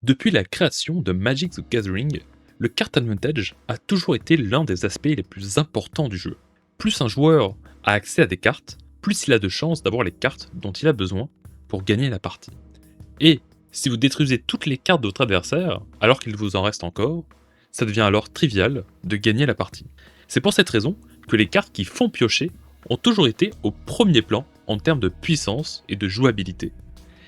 Depuis la création de Magic the Gathering, le card advantage a toujours été l'un des aspects les plus importants du jeu. Plus un joueur a accès à des cartes, plus il a de chances d'avoir les cartes dont il a besoin pour gagner la partie. Et si vous détruisez toutes les cartes de votre adversaire, alors qu'il vous en reste encore, ça devient alors trivial de gagner la partie. C'est pour cette raison que les cartes qui font piocher ont toujours été au premier plan en termes de puissance et de jouabilité.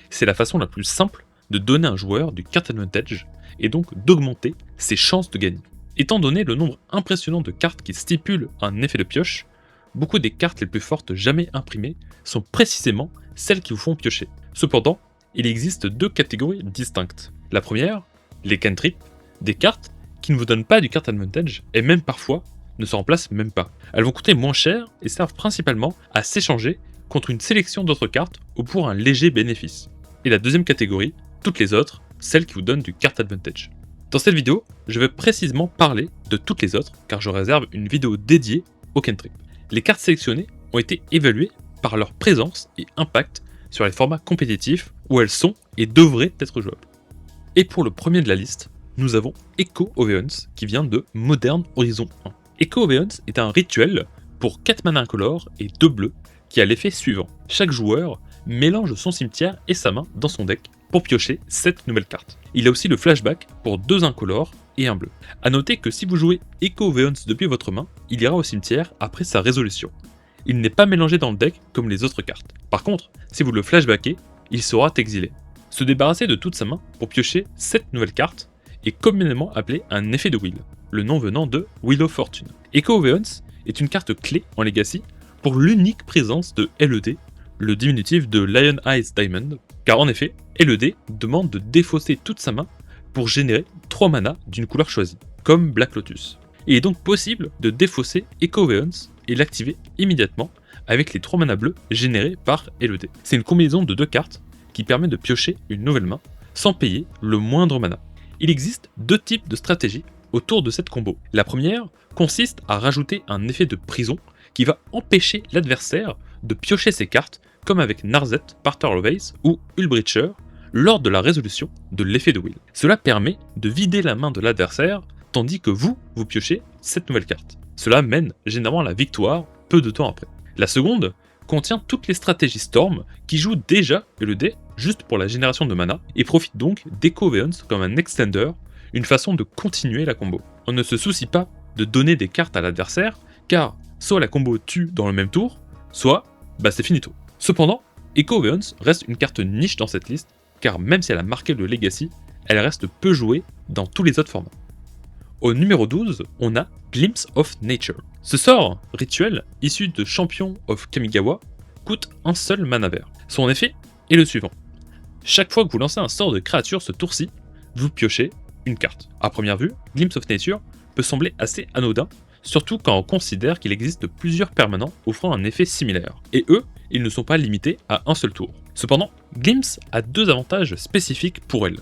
C'est la façon la plus simple de donner à un joueur du card advantage et donc d'augmenter ses chances de gagner. Étant donné le nombre impressionnant de cartes qui stipulent un effet de pioche, beaucoup des cartes les plus fortes jamais imprimées sont précisément celles qui vous font piocher. Cependant, il existe deux catégories distinctes. La première, les cantrips, des cartes qui ne vous donnent pas du card advantage et même parfois ne se remplacent même pas. Elles vont coûter moins cher et servent principalement à s'échanger contre une sélection d'autres cartes ou pour un léger bénéfice. Et la deuxième catégorie, toutes les autres, celles qui vous donnent du card advantage. Dans cette vidéo, je vais précisément parler de toutes les autres car je réserve une vidéo dédiée aux cantrips. Les cartes sélectionnées ont été évaluées par leur présence et impact sur les formats compétitifs où elles sont et devraient être jouables. Et pour le premier de la liste, nous avons Echo of Aeons qui vient de Modern Horizon 1. Echo of Aeons est un rituel pour 4 mana incolores et 2 bleus qui a l'effet suivant. Chaque joueur mélange son cimetière et sa main dans son deck pour piocher 7 nouvelles cartes. Il a aussi le flashback pour 2 incolores et un bleu. A noter que si vous jouez Echo of Aeons depuis votre main, il ira au cimetière après sa résolution. Il n'est pas mélangé dans le deck comme les autres cartes. Par contre, si vous le flashbackez, il sera exilé. Se débarrasser de toute sa main pour piocher 7 nouvelles cartes est communément appelé un effet de Will, le nom venant de Wheel of Fortune. Echo of Aeons est une carte clé en Legacy pour l'unique présence de LED, le diminutif de Lion Eyes Diamond, car en effet, LED demande de défausser toute sa main pour générer 3 mana d'une couleur choisie, comme Black Lotus. Il est donc possible de défausser Echo of Aeons et l'activer immédiatement avec les 3 mana bleus générés par LED. C'est une combinaison de 2 cartes qui permet de piocher une nouvelle main sans payer le moindre mana. Il existe 2 types de stratégies autour de cette combo. La première consiste à rajouter un effet de prison qui va empêcher l'adversaire de piocher ses cartes comme avec Narset, Parter of Ace ou Hullbreacher lors de la résolution de l'effet de Will. Cela permet de vider la main de l'adversaire tandis que vous piochez cette nouvelle carte. Cela mène généralement à la victoire peu de temps après. La seconde contient toutes les stratégies Storm qui jouent déjà LED juste pour la génération de mana et profitent donc d'Echo of Aeons comme un extender, une façon de continuer la combo. On ne se soucie pas de donner des cartes à l'adversaire car soit la combo tue dans le même tour, soit c'est finito. Cependant, Echo of Aeons reste une carte niche dans cette liste car même si elle a marqué le Legacy, elle reste peu jouée dans tous les autres formats. Au numéro 12, on a Glimpse of Nature. Ce sort rituel, issu de Champion of Kamigawa, coûte un seul mana vert. Son effet est le suivant. Chaque fois que vous lancez un sort de créature ce tour-ci, vous piochez une carte. À première vue, Glimpse of Nature peut sembler assez anodin, surtout quand on considère qu'il existe plusieurs permanents offrant un effet similaire. Et eux, ils ne sont pas limités à un seul tour. Cependant, Glimpse a 2 avantages spécifiques pour elle.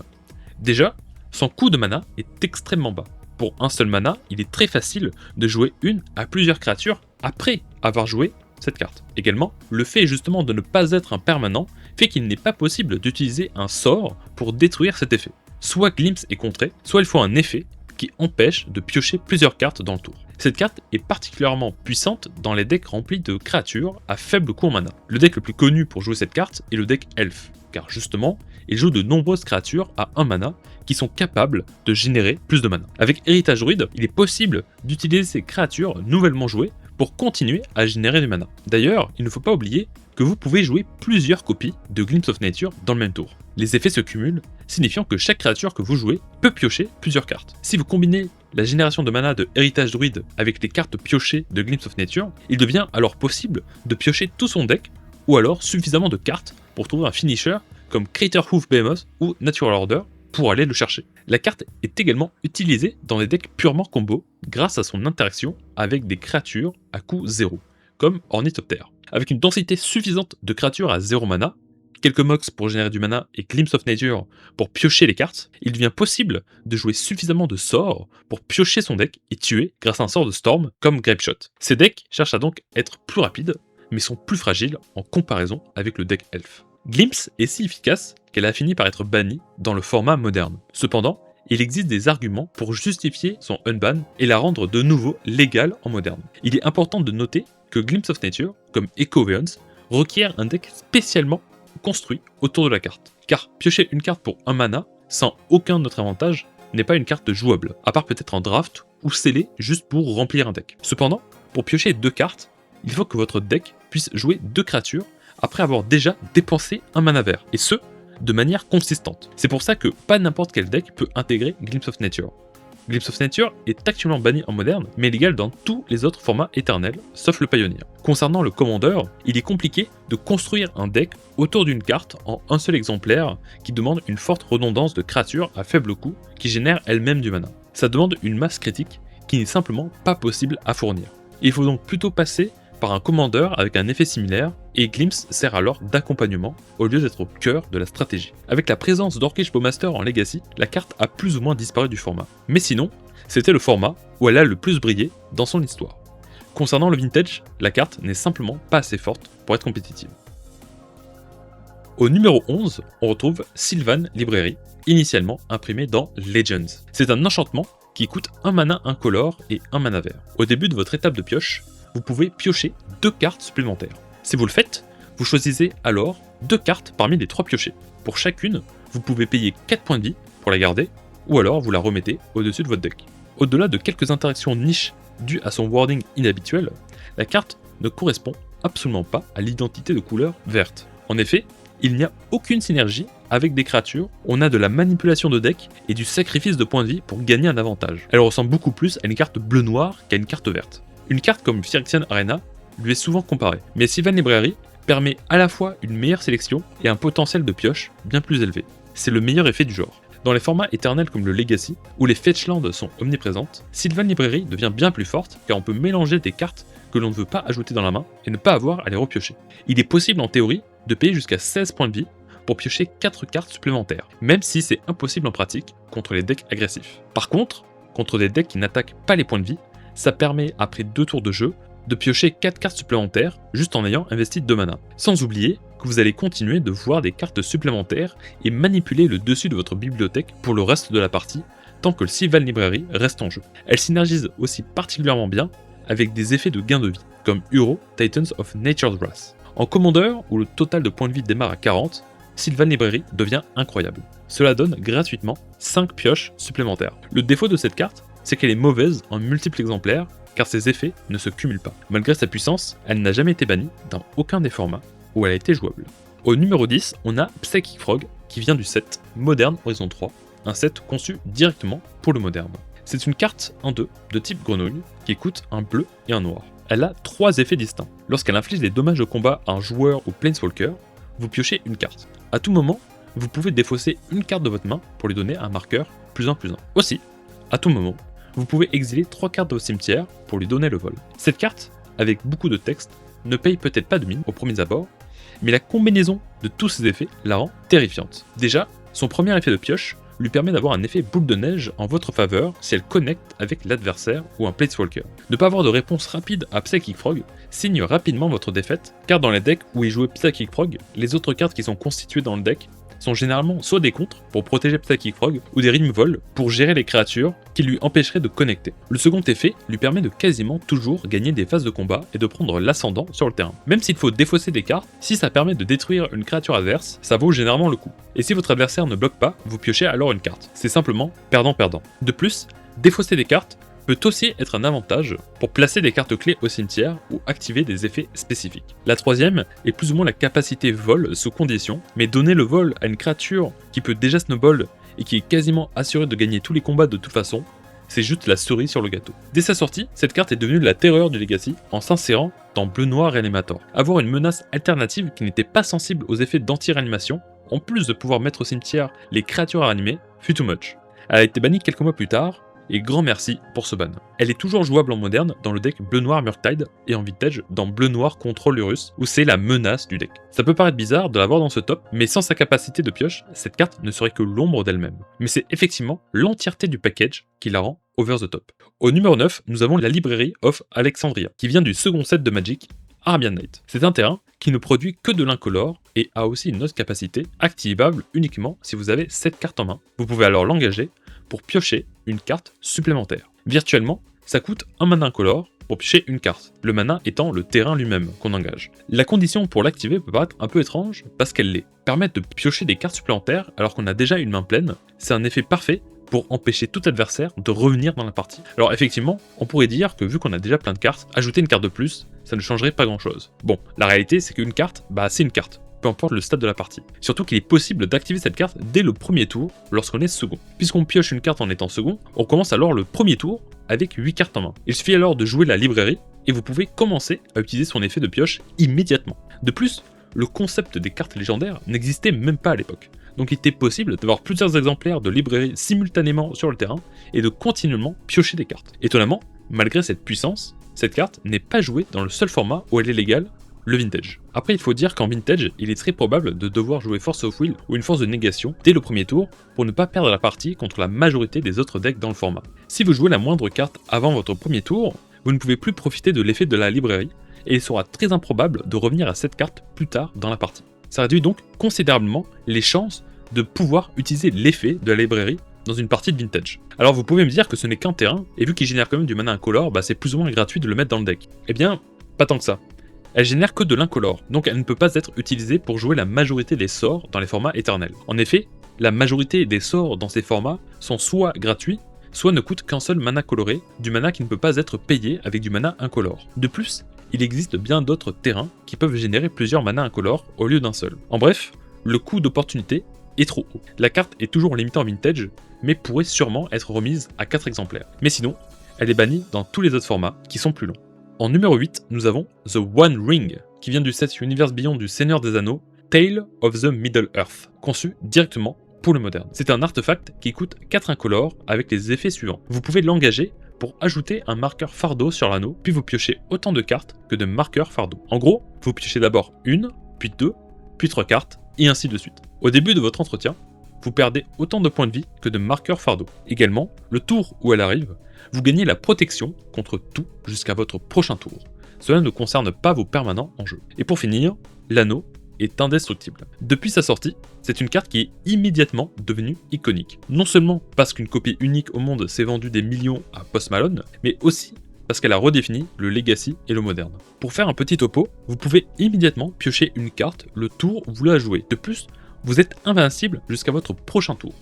Déjà, son coût de mana est extrêmement bas. Pour un seul mana, il est très facile de jouer une à plusieurs créatures après avoir joué cette carte. Également, le fait justement de ne pas être un permanent fait qu'il n'est pas possible d'utiliser un sort pour détruire cet effet. Soit Glimpse est contré, soit il faut un effet qui empêche de piocher plusieurs cartes dans le tour. Cette carte est particulièrement puissante dans les decks remplis de créatures à faible coût en mana. Le deck le plus connu pour jouer cette carte est le deck Elf, car justement, il joue de nombreuses créatures à 1 mana qui sont capables de générer plus de mana. Avec Héritage Druide, il est possible d'utiliser ces créatures nouvellement jouées pour continuer à générer du mana. D'ailleurs, il ne faut pas oublier que vous pouvez jouer plusieurs copies de Glimpse of Nature dans le même tour. Les effets se cumulent, signifiant que chaque créature que vous jouez peut piocher plusieurs cartes. Si vous combinez la génération de mana de Héritage Druide avec les cartes piochées de Glimpse of Nature, il devient alors possible de piocher tout son deck, ou alors suffisamment de cartes pour trouver un finisher comme Craterhoof Behemoth ou Natural Order pour aller le chercher. La carte est également utilisée dans les decks purement combo grâce à son interaction avec des créatures à coût 0, comme Ornithoptère. Avec une densité suffisante de créatures à 0 mana, quelques mox pour générer du mana et Glimpse of Nature pour piocher les cartes, il devient possible de jouer suffisamment de sorts pour piocher son deck et tuer grâce à un sort de Storm comme Grapeshot. Ces decks cherchent à donc être plus rapides, mais sont plus fragiles en comparaison avec le deck Elf. Glimpse est si efficace qu'elle a fini par être bannie dans le format moderne. Cependant, il existe des arguments pour justifier son unban et la rendre de nouveau légale en moderne. Il est important de noter que Glimpse of Nature, comme Echo Veons, requiert un deck spécialement construit autour de la carte. Car piocher une carte pour un mana, sans aucun autre avantage, n'est pas une carte jouable, à part peut-être en draft ou scellée juste pour remplir un deck. Cependant, pour piocher 2 cartes, il faut que votre deck puisse jouer 2 créatures après avoir déjà dépensé un mana vert, et ce, de manière consistante. C'est pour ça que pas n'importe quel deck peut intégrer Glimpse of Nature. Glimpse of Nature est actuellement banni en moderne, mais légal dans tous les autres formats éternels, sauf le Pioneer. Concernant le Commander, il est compliqué de construire un deck autour d'une carte en un seul exemplaire qui demande une forte redondance de créatures à faible coût qui génèrent elles-mêmes du mana. Ça demande une masse critique qui n'est simplement pas possible à fournir. Il faut donc plutôt passer par un Commander avec un effet similaire, et Glimpse sert alors d'accompagnement au lieu d'être au cœur de la stratégie. Avec la présence d'Orcish Bowmaster en Legacy, la carte a plus ou moins disparu du format. Mais sinon, c'était le format où elle a le plus brillé dans son histoire. Concernant le Vintage, la carte n'est simplement pas assez forte pour être compétitive. Au numéro 11, on retrouve Sylvan Library, initialement imprimé dans Legends. C'est un enchantement qui coûte un mana incolore et un mana vert. Au début de votre étape de pioche, vous pouvez piocher 2 cartes supplémentaires. Si vous le faites, vous choisissez alors 2 cartes parmi les 3 piochées. Pour chacune, vous pouvez payer 4 points de vie pour la garder, ou alors vous la remettez au-dessus de votre deck. Au-delà de quelques interactions niches dues à son wording inhabituel, la carte ne correspond absolument pas à l'identité de couleur verte. En effet, il n'y a aucune synergie avec des créatures, on a de la manipulation de deck et du sacrifice de points de vie pour gagner un avantage. Elle ressemble beaucoup plus à une carte bleu-noir qu'à une carte verte. Une carte comme Phyrexian Arena lui est souvent comparée, mais Sylvan Library permet à la fois une meilleure sélection et un potentiel de pioche bien plus élevé. C'est le meilleur effet du genre. Dans les formats éternels comme le Legacy, où les fetchlands sont omniprésentes, Sylvan Library devient bien plus forte car on peut mélanger des cartes que l'on ne veut pas ajouter dans la main et ne pas avoir à les repiocher. Il est possible en théorie de payer jusqu'à 16 points de vie pour piocher 4 cartes supplémentaires, même si c'est impossible en pratique contre les decks agressifs. Par contre, contre des decks qui n'attaquent pas les points de vie, ça permet, après 2 tours de jeu, de piocher 4 cartes supplémentaires juste en ayant investi 2 mana. Sans oublier que vous allez continuer de voir des cartes supplémentaires et manipuler le dessus de votre bibliothèque pour le reste de la partie, tant que le Sylvan Library reste en jeu. Elle synergise aussi particulièrement bien avec des effets de gain de vie, comme Uro, Titans of Nature's Wrath. En Commander, où le total de points de vie démarre à 40, Sylvan Library devient incroyable. Cela donne gratuitement 5 pioches supplémentaires. Le défaut de cette carte, c'est qu'elle est mauvaise en multiples exemplaires, car ses effets ne se cumulent pas. Malgré sa puissance, elle n'a jamais été bannie dans aucun des formats où elle a été jouable. Au numéro 10, on a Psychic Frog, qui vient du set Modern Horizon 3, un set conçu directement pour le moderne. C'est une carte en 2 de type grenouille, qui coûte un bleu et un noir. Elle a 3 effets distincts. Lorsqu'elle inflige des dommages de combat à un joueur ou planeswalker, vous piochez une carte. À tout moment, vous pouvez défausser une carte de votre main pour lui donner un marqueur +1/+1. Aussi, à tout moment, vous pouvez exiler 3 cartes de votre cimetière pour lui donner le vol. Cette carte, avec beaucoup de texte, ne paye peut-être pas de mine aux premiers abords, mais la combinaison de tous ces effets la rend terrifiante. Déjà, son premier effet de pioche lui permet d'avoir un effet boule de neige en votre faveur si elle connecte avec l'adversaire ou un planeswalker. Ne pas avoir de réponse rapide à Psychic Frog signe rapidement votre défaite, car dans les decks où est joué Psychic Frog, les autres cartes qui sont constituées dans le deck sont généralement soit des contres pour protéger Psychic Frog, ou des Rimvoll pour gérer les créatures qui lui empêcheraient de connecter. Le second effet lui permet de quasiment toujours gagner des phases de combat et de prendre l'ascendant sur le terrain. Même s'il faut défausser des cartes, si ça permet de détruire une créature adverse, ça vaut généralement le coup. Et si votre adversaire ne bloque pas, vous piochez alors une carte. C'est simplement perdant-perdant. De plus, défausser des cartes peut aussi être un avantage pour placer des cartes clés au cimetière ou activer des effets spécifiques. La troisième est plus ou moins la capacité vol sous condition, mais donner le vol à une créature qui peut déjà snowball et qui est quasiment assurée de gagner tous les combats de toute façon, c'est juste la cerise sur le gâteau. Dès sa sortie, cette carte est devenue la terreur du Legacy en s'insérant dans Bleu-Noir Reanimator. Avoir une menace alternative qui n'était pas sensible aux effets d'anti-réanimation, en plus de pouvoir mettre au cimetière les créatures à réanimer, fut too much. Elle a été bannie quelques mois plus tard, et grand merci pour ce ban. Elle est toujours jouable en moderne dans le deck Bleu-Noir Murktide et en vintage dans Bleu-Noir Control Urus, où c'est la menace du deck. Ça peut paraître bizarre de l'avoir dans ce top, mais sans sa capacité de pioche, cette carte ne serait que l'ombre d'elle-même. Mais c'est effectivement l'entièreté du package qui la rend over the top. Au numéro 9, nous avons la Library of Alexandria, qui vient du second set de Magic, Arabian Night. C'est un terrain qui ne produit que de l'incolore et a aussi une autre capacité, activable uniquement si vous avez cette carte en main. Vous pouvez alors l'engager pour piocher une carte supplémentaire. Virtuellement, ça coûte un mana incolore pour piocher une carte, le mana étant le terrain lui-même qu'on engage. La condition pour l'activer peut paraître un peu étrange parce qu'elle l'est. Permettre de piocher des cartes supplémentaires alors qu'on a déjà une main pleine, c'est un effet parfait pour empêcher tout adversaire de revenir dans la partie. Alors effectivement, on pourrait dire que vu qu'on a déjà plein de cartes, ajouter une carte de plus, ça ne changerait pas grand chose. Bon, la réalité c'est qu'une carte, c'est une carte, peu importe le stade de la partie. Surtout qu'il est possible d'activer cette carte dès le premier tour lorsqu'on est second. Puisqu'on pioche une carte en étant second, on commence alors le premier tour avec 8 cartes en main. Il suffit alors de jouer la librairie et vous pouvez commencer à utiliser son effet de pioche immédiatement. De plus, le concept des cartes légendaires n'existait même pas à l'époque. Donc il était possible d'avoir plusieurs exemplaires de librairie simultanément sur le terrain et de continuellement piocher des cartes. Étonnamment, malgré cette puissance, cette carte n'est pas jouée dans le seul format où elle est légale, le vintage. Après il faut dire qu'en vintage, il est très probable de devoir jouer Force of Will ou une force de négation dès le premier tour pour ne pas perdre la partie contre la majorité des autres decks dans le format. Si vous jouez la moindre carte avant votre premier tour, vous ne pouvez plus profiter de l'effet de la librairie et il sera très improbable de revenir à cette carte plus tard dans la partie. Ça réduit donc considérablement les chances de pouvoir utiliser l'effet de la librairie dans une partie de vintage. Alors vous pouvez me dire que ce n'est qu'un terrain, et vu qu'il génère quand même du mana incolore, c'est plus ou moins gratuit de le mettre dans le deck. Eh bien, pas tant que ça. Elle génère que de l'incolore, donc elle ne peut pas être utilisée pour jouer la majorité des sorts dans les formats éternels. En effet, la majorité des sorts dans ces formats sont soit gratuits, soit ne coûtent qu'un seul mana coloré, du mana qui ne peut pas être payé avec du mana incolore. De plus, il existe bien d'autres terrains qui peuvent générer plusieurs manas incolores au lieu d'un seul. En bref, le coût d'opportunité est trop haut. La carte est toujours limitée en vintage, mais pourrait sûrement être remise à 4 exemplaires. Mais sinon, elle est bannie dans tous les autres formats qui sont plus longs. En numéro 8, nous avons The One Ring, qui vient du set Universe Beyond du Seigneur des Anneaux, Tale of the Middle-earth, conçu directement pour le moderne. C'est un artefact qui coûte 4 incolores avec les effets suivants. Vous pouvez l'engager pour ajouter un marqueur fardeau sur l'anneau, puis vous piochez autant de cartes que de marqueurs fardeau. En gros, vous piochez d'abord une, puis 2, puis 3 cartes, et ainsi de suite. Au début de votre entretien, vous perdez autant de points de vie que de marqueurs fardeau. Également, le tour où elle arrive, vous gagnez la protection contre tout jusqu'à votre prochain tour. Cela ne concerne pas vos permanents en jeu. Et pour finir, l'anneau est indestructible. Depuis sa sortie, c'est une carte qui est immédiatement devenue iconique. Non seulement parce qu'une copie unique au monde s'est vendue des millions à Post Malone, mais aussi parce qu'elle a redéfini le legacy et le moderne. Pour faire un petit topo, vous pouvez immédiatement piocher une carte le tour où vous la jouez. De plus, vous êtes invincible jusqu'à votre prochain tour.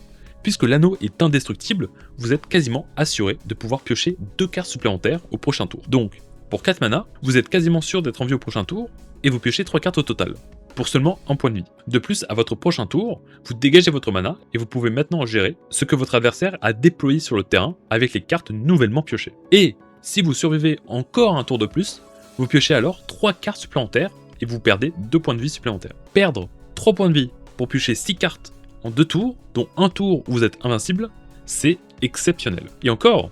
Puisque l'anneau est indestructible, vous êtes quasiment assuré de pouvoir piocher 2 cartes supplémentaires au prochain tour. Donc, pour 4 mana, vous êtes quasiment sûr d'être en vie au prochain tour, et vous piochez 3 cartes au total, pour seulement 1 point de vie. De plus, à votre prochain tour, vous dégagez votre mana, et vous pouvez maintenant gérer ce que votre adversaire a déployé sur le terrain avec les cartes nouvellement piochées. Et si vous survivez encore un tour de plus, vous piochez alors 3 cartes supplémentaires, et vous perdez 2 points de vie supplémentaires. Perdre 3 points de vie pour piocher 6 cartes en 2 tours, dont un tour où vous êtes invincible, c'est exceptionnel. Et encore,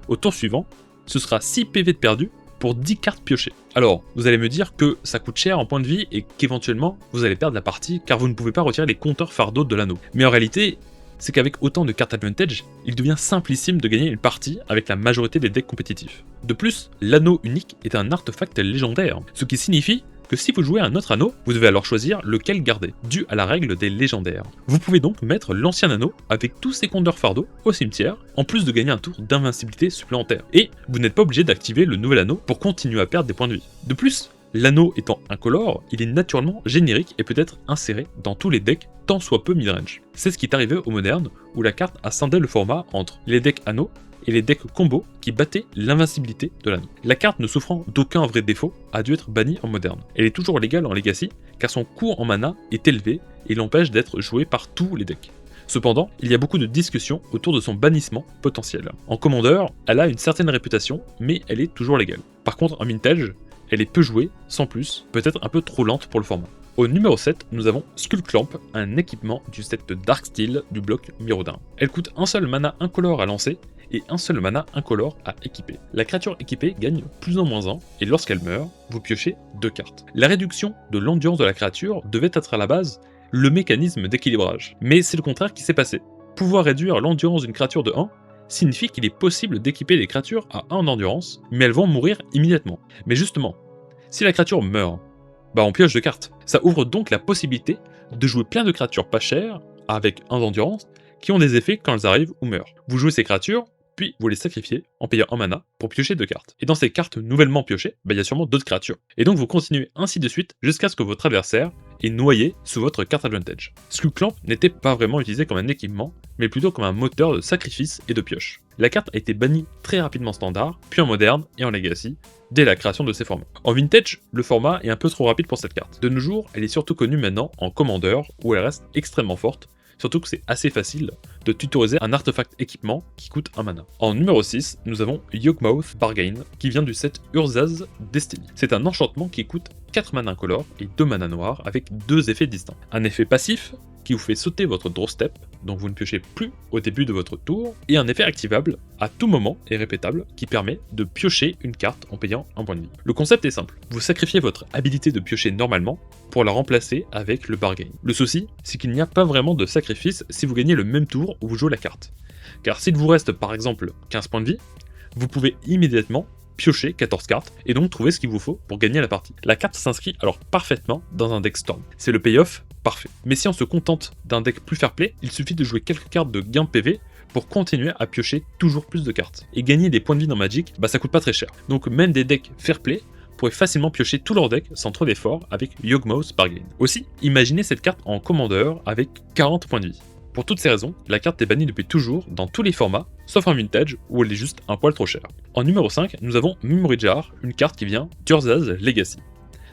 au tour suivant, ce sera 6 PV de perdu pour 10 cartes piochées. Alors, vous allez me dire que ça coûte cher en points de vie et qu'éventuellement, vous allez perdre la partie car vous ne pouvez pas retirer les compteurs fardeaux de l'anneau. Mais en réalité, c'est qu'avec autant de cartes advantage, il devient simplissime de gagner une partie avec la majorité des decks compétitifs. De plus, l'anneau unique est un artefact légendaire, ce qui signifie que si vous jouez un autre anneau, vous devez alors choisir lequel garder, dû à la règle des légendaires. Vous pouvez donc mettre l'ancien anneau avec tous ses compteurs fardeaux au cimetière, en plus de gagner un tour d'invincibilité supplémentaire. Et vous n'êtes pas obligé d'activer le nouvel anneau pour continuer à perdre des points de vie. De plus, l'anneau étant incolore, il est naturellement générique et peut être inséré dans tous les decks tant soit peu midrange. C'est ce qui est arrivé au moderne, où la carte a scindé le format entre les decks anneaux et les decks combo qui battaient l'invincibilité de l'anneau. La carte ne souffrant d'aucun vrai défaut a dû être bannie en moderne. Elle est toujours légale en legacy car son coût en mana est élevé et l'empêche d'être joué par tous les decks. Cependant, il y a beaucoup de discussions autour de son bannissement potentiel. En commandeur, elle a une certaine réputation, mais elle est toujours légale. Par contre, en vintage, elle est peu jouée, sans plus, peut-être un peu trop lente pour le format. Au numéro 7, nous avons Skullclamp, un équipement du set de Darksteel du bloc Mirrodin. Elle coûte un seul mana incolore à lancer et un seul mana incolore à équiper. La créature équipée gagne plus en moins 1, et lorsqu'elle meurt, vous piochez 2 cartes. La réduction de l'endurance de la créature devait être à la base le mécanisme d'équilibrage, mais c'est le contraire qui s'est passé. Pouvoir réduire l'endurance d'une créature de 1 signifie qu'il est possible d'équiper des créatures à 1 d'endurance, mais elles vont mourir immédiatement. Mais justement, si la créature meurt, on pioche de cartes. Ça ouvre donc la possibilité de jouer plein de créatures pas chères, avec 1 d'endurance, qui ont des effets quand elles arrivent ou meurent. Vous jouez ces créatures, puis vous les sacrifiez en payant 1 mana pour piocher 2 cartes. Et dans ces cartes nouvellement piochées, il y a sûrement d'autres créatures. Et donc vous continuez ainsi de suite jusqu'à ce que votre adversaire est noyé sous votre carte advantage. Skullclamp n'était pas vraiment utilisé comme un équipement, mais plutôt comme un moteur de sacrifice et de pioche. La carte a été bannie très rapidement standard, puis en moderne et en legacy, dès la création de ces formats. En vintage, le format est un peu trop rapide pour cette carte. De nos jours, elle est surtout connue maintenant en commander, où elle reste extrêmement forte, surtout que c'est assez facile de tutoriser un artefact équipement qui coûte 1 mana. En numéro 6, nous avons Yawgmoth Bargain, qui vient du set Urza's Destiny. C'est un enchantement qui coûte 4 mana incolores et 2 mana noirs avec 2 effets distincts. Un effet passif qui vous fait sauter votre draw step, donc vous ne piochez plus au début de votre tour, et un effet activable à tout moment et répétable qui permet de piocher une carte en payant 1 point de vie. Le concept est simple, vous sacrifiez votre habilité de piocher normalement pour la remplacer avec le bargain. Le souci, c'est qu'il n'y a pas vraiment de sacrifice si vous gagnez le même tour où vous jouez la carte. Car s'il vous reste par exemple 15 points de vie, vous pouvez immédiatement piocher 14 cartes et donc trouver ce qu'il vous faut pour gagner la partie. La carte s'inscrit alors parfaitement dans un deck Storm. C'est le payoff parfait. Mais si on se contente d'un deck plus fair play, il suffit de jouer quelques cartes de gain PV pour continuer à piocher toujours plus de cartes. Et gagner des points de vie dans Magic, ça coûte pas très cher. Donc même des decks fair play pourraient facilement piocher tout leur deck sans trop d'efforts avec Yawgmoth Bargain. Aussi, imaginez cette carte en commander avec 40 points de vie. Pour toutes ces raisons, la carte est bannie depuis toujours dans tous les formats, sauf en vintage où elle est juste un poil trop chère. En numéro 5, nous avons Memory Jar, une carte qui vient d'Urza's Legacy.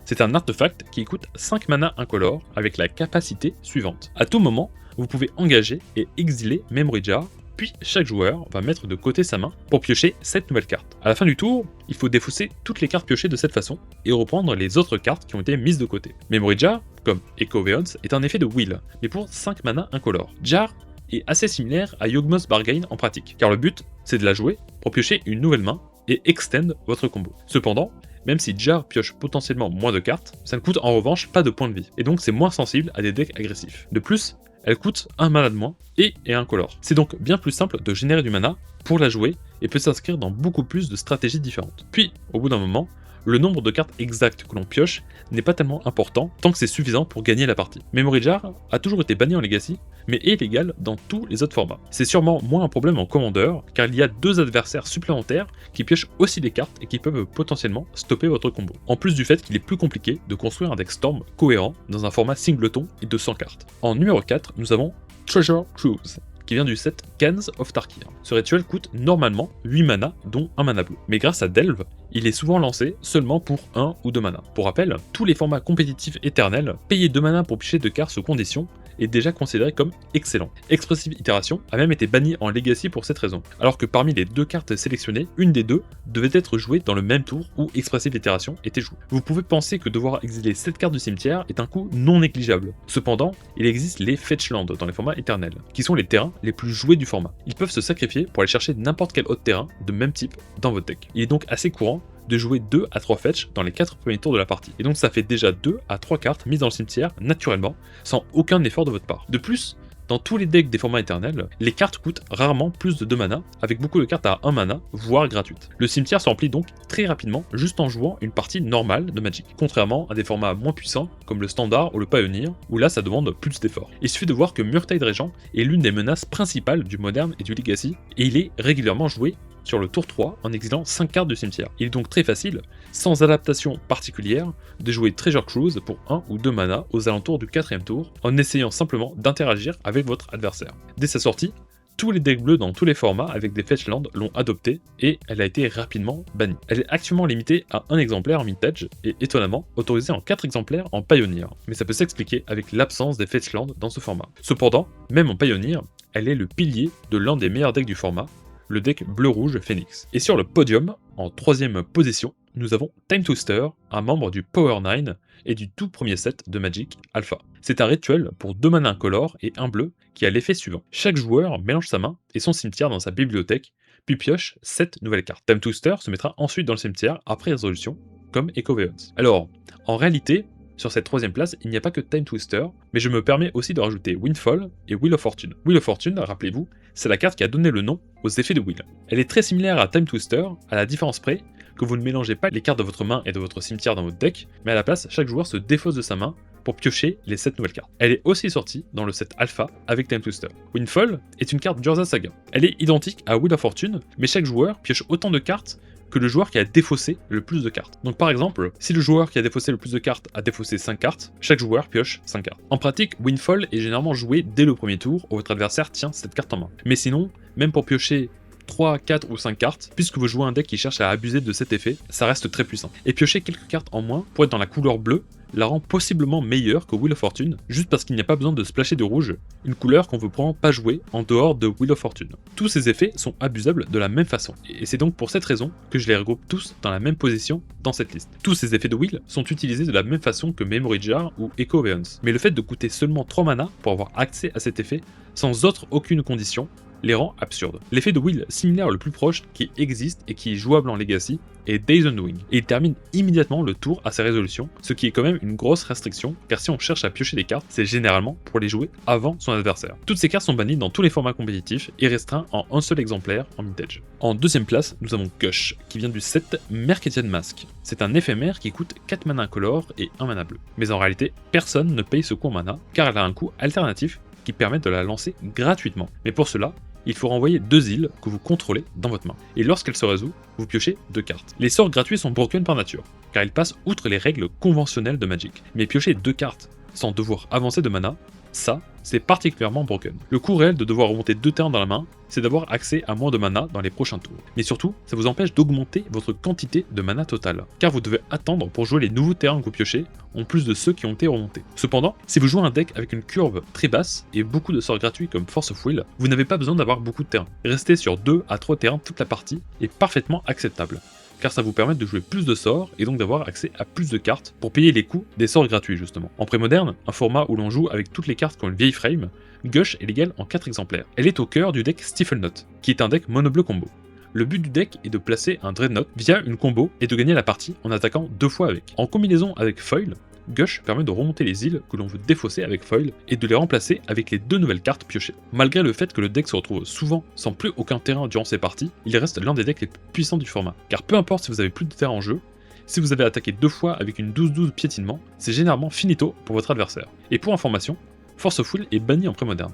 C'est un artefact qui coûte 5 mana incolore avec la capacité suivante. À tout moment, vous pouvez engager et exiler Memory Jar, puis chaque joueur va mettre de côté sa main pour piocher cette nouvelle carte. À la fin du tour, il faut défausser toutes les cartes piochées de cette façon et reprendre les autres cartes qui ont été mises de côté. Memory Jar, comme Echo Veons, est un effet de will, mais pour 5 mana incolore. Jar est assez similaire à Yawgmoth Bargain en pratique, car le but, c'est de la jouer pour piocher une nouvelle main et extend votre combo. Cependant, même si Jar pioche potentiellement moins de cartes, ça ne coûte en revanche pas de points de vie, et donc c'est moins sensible à des decks agressifs. De plus, elle coûte 1 mana de moins et est incolore. C'est donc bien plus simple de générer du mana pour la jouer et peut s'inscrire dans beaucoup plus de stratégies différentes. Puis, au bout d'un moment, le nombre de cartes exactes que l'on pioche n'est pas tellement important tant que c'est suffisant pour gagner la partie. Memory Jar a toujours été banni en Legacy, mais est légal dans tous les autres formats. C'est sûrement moins un problème en Commander, car il y a 2 adversaires supplémentaires qui piochent aussi des cartes et qui peuvent potentiellement stopper votre combo. En plus du fait qu'il est plus compliqué de construire un deck Storm cohérent dans un format singleton et de 100 cartes. En numéro 4, nous avons Treasure Cruise, qui vient du set Cans of Tarkir. Ce rituel coûte normalement 8 mana, dont 1 mana bleu. Mais grâce à Delve, il est souvent lancé seulement pour 1 ou 2 mana. Pour rappel, tous les formats compétitifs éternels, payer 2 mana pour piocher 2 cartes sous condition est déjà considéré comme excellent. Expressive Itération a même été banni en Legacy pour cette raison, alors que parmi les 2 cartes sélectionnées, une des 2 devait être jouée dans le même tour où Expressive Itération était jouée. Vous pouvez penser que devoir exiler cette carte du cimetière est un coût non négligeable. Cependant, il existe les Fetchland dans les formats éternels, qui sont les terrains les plus joués du format. Ils peuvent se sacrifier pour aller chercher n'importe quel autre terrain de même type dans votre deck. Il est donc assez courant de jouer 2 à 3 fetch dans les 4 premiers tours de la partie. Et donc ça fait déjà 2 à 3 cartes mises dans le cimetière naturellement, sans aucun effort de votre part. De plus, dans tous les decks des formats éternels, les cartes coûtent rarement plus de 2 mana, avec beaucoup de cartes à 1 mana, voire gratuites. Le cimetière se remplit donc très rapidement juste en jouant une partie normale de Magic, contrairement à des formats moins puissants comme le Standard ou le Pioneer, où là ça demande plus d'efforts. Il suffit de voir que Murktide Régent est l'une des menaces principales du Modern et du Legacy, et il est régulièrement joué sur le tour 3 en exilant 5 cartes du cimetière. Il est donc très facile, sans adaptation particulière, de jouer Treasure Cruise pour 1 ou 2 mana aux alentours du 4ème tour, en essayant simplement d'interagir avec votre adversaire. Dès sa sortie, tous les decks bleus dans tous les formats avec des Fetchland l'ont adoptée et elle a été rapidement bannie. Elle est actuellement limitée à 1 exemplaire en Vintage et étonnamment autorisée en 4 exemplaires en Pioneer, mais ça peut s'expliquer avec l'absence des Fetchland dans ce format. Cependant, même en Pioneer, elle est le pilier de l'un des meilleurs decks du format, le deck bleu-rouge Phoenix. Et sur le podium, en 3ème position, nous avons Time Twister, un membre du Power 9 et du tout premier set de Magic Alpha. C'est un rituel pour 2 mana incolores et 1 bleu qui a l'effet suivant. Chaque joueur mélange sa main et son cimetière dans sa bibliothèque, puis pioche 7 nouvelles cartes. Time Twister se mettra ensuite dans le cimetière après résolution, comme Echo Veons. Alors, en réalité, sur cette 3ème place, il n'y a pas que Time Twister, mais je me permets aussi de rajouter Windfall et Wheel of Fortune. Wheel of Fortune, rappelez-vous, c'est la carte qui a donné le nom aux effets de Wheel. Elle est très similaire à Time Twister, à la différence près que vous ne mélangez pas les cartes de votre main et de votre cimetière dans votre deck, mais à la place, chaque joueur se défausse de sa main pour piocher les 7 nouvelles cartes. Elle est aussi sortie dans le set Alpha avec Time Twister. Windfall est une carte d'Urza Saga. Elle est identique à Wheel of Fortune, mais chaque joueur pioche autant de cartes que le joueur qui a défaussé le plus de cartes. Donc par exemple, si le joueur qui a défaussé le plus de cartes a défaussé 5 cartes, chaque joueur pioche 5 cartes. En pratique, Windfall est généralement joué dès le premier tour où votre adversaire tient cette carte en main. Mais sinon, même pour piocher 3, 4 ou 5 cartes, puisque vous jouez un deck qui cherche à abuser de cet effet, ça reste très puissant. Et piocher quelques cartes en moins pour être dans la couleur bleue la rend possiblement meilleure que Wheel of Fortune, juste parce qu'il n'y a pas besoin de splasher de rouge, une couleur qu'on veut probablement pas jouer en dehors de Wheel of Fortune. Tous ces effets sont abusables de la même façon, et c'est donc pour cette raison que je les regroupe tous dans la même position dans cette liste. Tous ces effets de Wheel sont utilisés de la même façon que Memory Jar ou Echo of Aeons, mais le fait de coûter seulement 3 mana pour avoir accès à cet effet, sans aucune condition, les rend absurdes. L'effet de Wheel similaire le plus proche qui existe et qui est jouable en Legacy est Days Undoing, et il termine immédiatement le tour à ses résolutions, ce qui est quand même une grosse restriction, car si on cherche à piocher des cartes, c'est généralement pour les jouer avant son adversaire. Toutes ces cartes sont bannies dans tous les formats compétitifs et restreintes en un seul exemplaire en Vintage. En deuxième place, nous avons Gush, qui vient du set Mercadian Mask. C'est un éphémère qui coûte 4 mana incolore et 1 mana bleu. Mais en réalité, personne ne paye ce coût en mana, car elle a un coût alternatif qui permet de la lancer gratuitement. Mais pour cela, il faut renvoyer 2 îles que vous contrôlez dans votre main. Et lorsqu'elle se résout, vous piochez 2 cartes. Les sorts gratuits sont broken par nature, car ils passent outre les règles conventionnelles de Magic. Mais piocher 2 cartes sans devoir avancer de mana, ça, c'est particulièrement broken. Le coût réel de devoir remonter 2 terrains dans la main, c'est d'avoir accès à moins de mana dans les prochains tours. Mais surtout, ça vous empêche d'augmenter votre quantité de mana totale, car vous devez attendre pour jouer les nouveaux terrains que vous piochez, en plus de ceux qui ont été remontés. Cependant, si vous jouez un deck avec une curve très basse et beaucoup de sorts gratuits comme Force of Will, vous n'avez pas besoin d'avoir beaucoup de terrains. Rester sur 2 à 3 terrains toute la partie est parfaitement acceptable, car ça vous permet de jouer plus de sorts et donc d'avoir accès à plus de cartes pour payer les coûts des sorts gratuits justement. En pré-moderne, un format où l'on joue avec toutes les cartes qui ont une vieille frame, Gush est légale en 4 exemplaires. Elle est au cœur du deck Stiflenot, qui est un deck mono-bleu combo. Le but du deck est de placer un Dreadnought via une combo et de gagner la partie en attaquant 2 fois avec. En combinaison avec Foil, Gush permet de remonter les îles que l'on veut défausser avec Foil et de les remplacer avec les 2 nouvelles cartes piochées. Malgré le fait que le deck se retrouve souvent sans plus aucun terrain durant ses parties, il reste l'un des decks les plus puissants du format. Car peu importe si vous avez plus de terrain en jeu, si vous avez attaqué 2 fois avec une 12-12 piétinement, c'est généralement finito pour votre adversaire. Et pour information, Force of Will est banni en pré-moderne.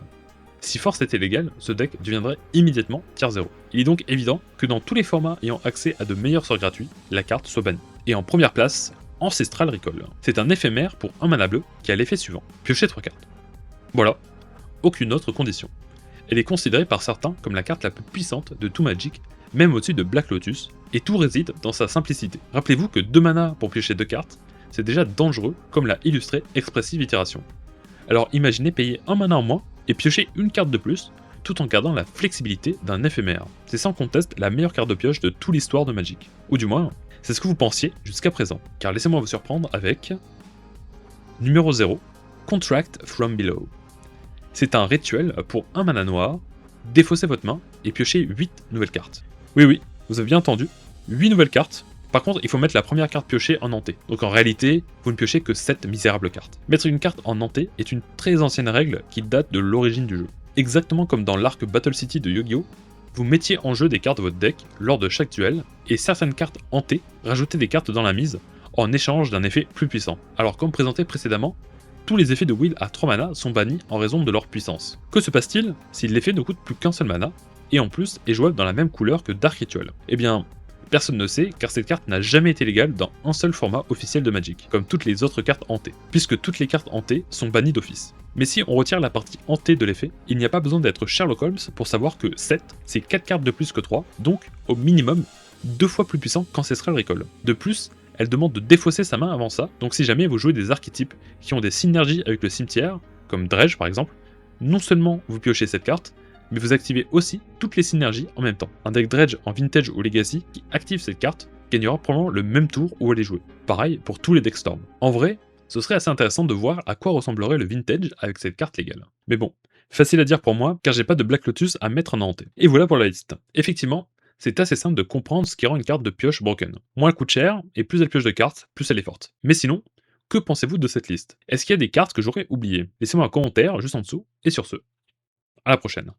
Si Force était légal, ce deck deviendrait immédiatement tier 0. Il est donc évident que dans tous les formats ayant accès à de meilleurs sorts gratuits, la carte soit bannie. Et en première place, Ancestral Recall. C'est un éphémère pour 1 mana bleu qui a l'effet suivant, piocher 3 cartes. Voilà, aucune autre condition. Elle est considérée par certains comme la carte la plus puissante de tout Magic, même au-dessus de Black Lotus, et tout réside dans sa simplicité. Rappelez-vous que 2 mana pour piocher 2 cartes, c'est déjà dangereux comme l'a illustré Expressive Itération. Alors imaginez payer 1 mana en moins et piocher une carte de plus, tout en gardant la flexibilité d'un éphémère. C'est sans conteste la meilleure carte de pioche de toute l'histoire de Magic. Ou du moins, c'est ce que vous pensiez jusqu'à présent, car laissez-moi vous surprendre avec... Numéro 0, Contract from Below. C'est un rituel pour 1 mana noir, défaussez votre main et piochez 8 nouvelles cartes. Oui, vous avez bien entendu, 8 nouvelles cartes. Par contre, il faut mettre la première carte piochée en nantais. Donc en réalité, vous ne piochez que 7 misérables cartes. Mettre une carte en nantais est une très ancienne règle qui date de l'origine du jeu. Exactement comme dans l'arc Battle City de Yu-Gi-Oh!, vous mettiez en jeu des cartes de votre deck lors de chaque duel, et certaines cartes hantées rajoutaient des cartes dans la mise, en échange d'un effet plus puissant. Alors comme présenté précédemment, tous les effets de Will à 3 mana sont bannis en raison de leur puissance. Que se passe-t-il si l'effet ne coûte plus qu'un seul mana, et en plus est jouable dans la même couleur que Dark Ritual? Eh bien, personne ne sait, car cette carte n'a jamais été légale dans un seul format officiel de Magic, comme toutes les autres cartes hantées, puisque toutes les cartes hantées sont bannies d'office. Mais si on retire la partie hantée de l'effet, il n'y a pas besoin d'être Sherlock Holmes pour savoir que 7, c'est 4 cartes de plus que 3, donc au minimum 2 fois plus puissant qu'Ancestral Recall. De plus, elle demande de défausser sa main avant ça, donc si jamais vous jouez des archétypes qui ont des synergies avec le cimetière, comme Dredge par exemple, non seulement vous piochez cette carte, mais vous activez aussi toutes les synergies en même temps. Un deck Dredge en Vintage ou Legacy qui active cette carte gagnera probablement le même tour où elle est jouée. Pareil pour tous les decks Storm. En vrai, ce serait assez intéressant de voir à quoi ressemblerait le Vintage avec cette carte légale. Mais bon, facile à dire pour moi, car j'ai pas de Black Lotus à mettre en hanté. Et voilà pour la liste. Effectivement, c'est assez simple de comprendre ce qui rend une carte de pioche broken. Moins elle coûte cher, et plus elle pioche de cartes, plus elle est forte. Mais sinon, que pensez-vous de cette liste? Est-ce qu'il y a des cartes que j'aurais oubliées? Laissez-moi un commentaire juste en dessous, et sur ce, à la prochaine.